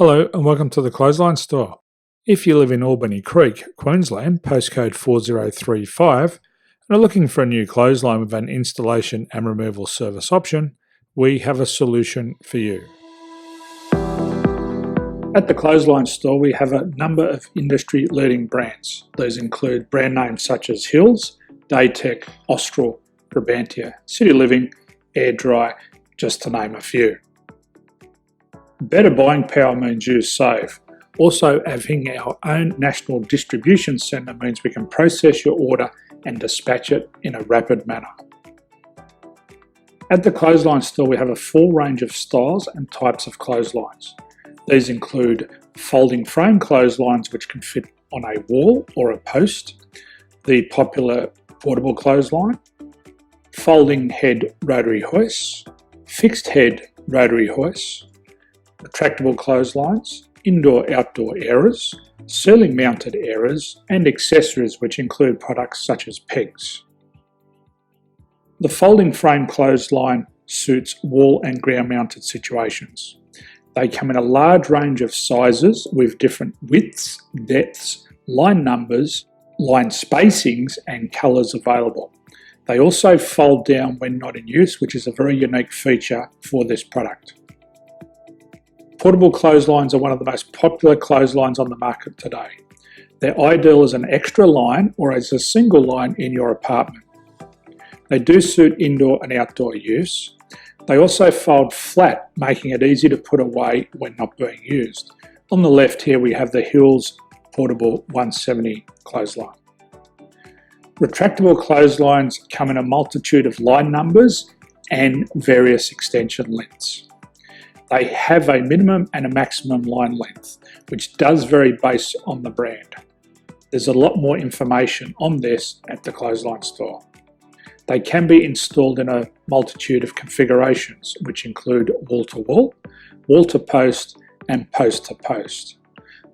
Hello and welcome to the Clothesline Store. If you live in Albany Creek, Queensland, postcode 4035, and are looking for a new clothesline with an installation and removal service option, we have a solution for you. At the Clothesline Store, we have a number of industry-leading brands. These include brand names such as Hills, Daytech, Austral, Brabantia, City Living, Air Dry, just to name a few. Better buying power means you save. Also, having our own national distribution centre means we can process your order and dispatch it in a rapid manner. At the Clothesline Store, we have a full range of styles and types of clotheslines. These include folding frame clotheslines which can fit on a wall or a post, the popular portable clothesline, folding head rotary hoists, fixed head rotary hoists, retractable clotheslines, indoor-outdoor airers, ceiling mounted airers, and accessories which include products such as pegs. The folding frame clothesline suits wall and ground mounted situations. They come in a large range of sizes with different widths, depths, line numbers, line spacings and colours available. They also fold down when not in use, which is a very unique feature for this product. Portable clotheslines are one of the most popular clotheslines on the market today. They're ideal as an extra line or as a single line in your apartment. They do suit indoor and outdoor use. They also fold flat, making it easy to put away when not being used. On the left here we have the Hills Portable 170 clothesline. Retractable clotheslines come in a multitude of line numbers and various extension lengths. They have a minimum and a maximum line length, which does vary based on the brand. There's a lot more information on this at the Clothesline Store. They can be installed in a multitude of configurations, which include wall-to-wall, wall-to-post, and post-to-post.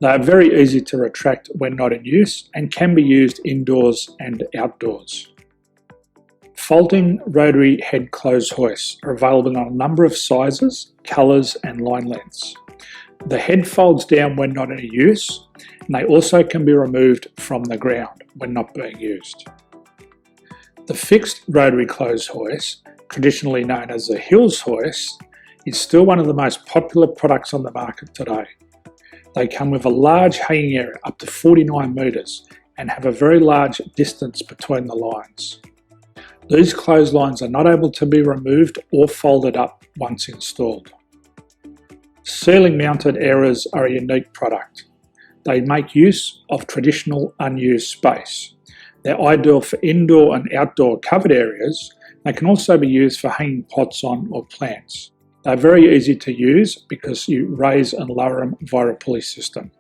They are very easy to retract when not in use and can be used indoors and outdoors. Folding rotary head clothes hoists are available in a number of sizes, colours and line lengths. The head folds down when not in use, and they also can be removed from the ground when not being used. The fixed rotary clothes hoist, traditionally known as the Hills hoist, is still one of the most popular products on the market today. They come with a large hanging area up to 49 metres and have a very large distance between the lines. These clotheslines are not able to be removed or folded up once installed. Ceiling mounted airers are a unique product. They make use of traditional unused space. They're ideal for indoor and outdoor covered areas. They can also be used for hanging pots on or plants. They're very easy to use because you raise and lower them via a pulley system.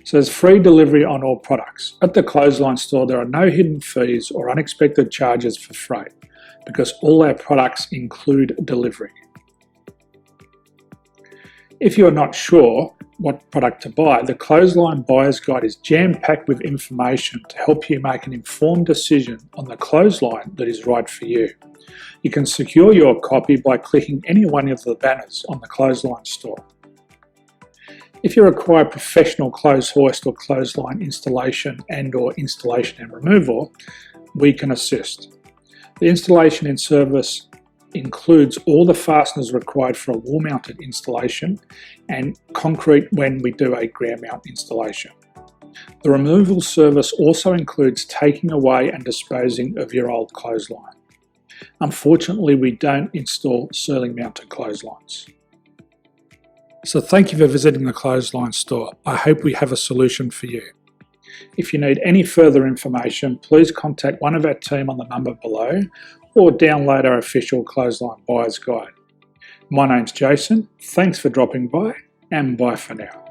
So there's free delivery on all products. At the Clothesline Store, there are no hidden fees or unexpected charges for freight because all our products include delivery. If you're not sure what product to buy, the Clothesline Buyer's Guide is jam-packed with information to help you make an informed decision on the clothesline that is right for you. You can secure your copy by clicking any one of the banners on the Clothesline Store. If you require professional clothes hoist or clothesline installation and/or installation and removal, we can assist. The installation and service includes all the fasteners required for a wall-mounted installation and concrete when we do a ground mount installation. The removal service also includes taking away and disposing of your old clothesline. Unfortunately, we don't install ceiling mounted clotheslines. So thank you for visiting the Clothesline Store. I hope we have a solution for you. If you need any further information, please contact one of our team on the number below or download our official Clothesline Buyer's Guide. My name's Jason, thanks for dropping by and bye for now.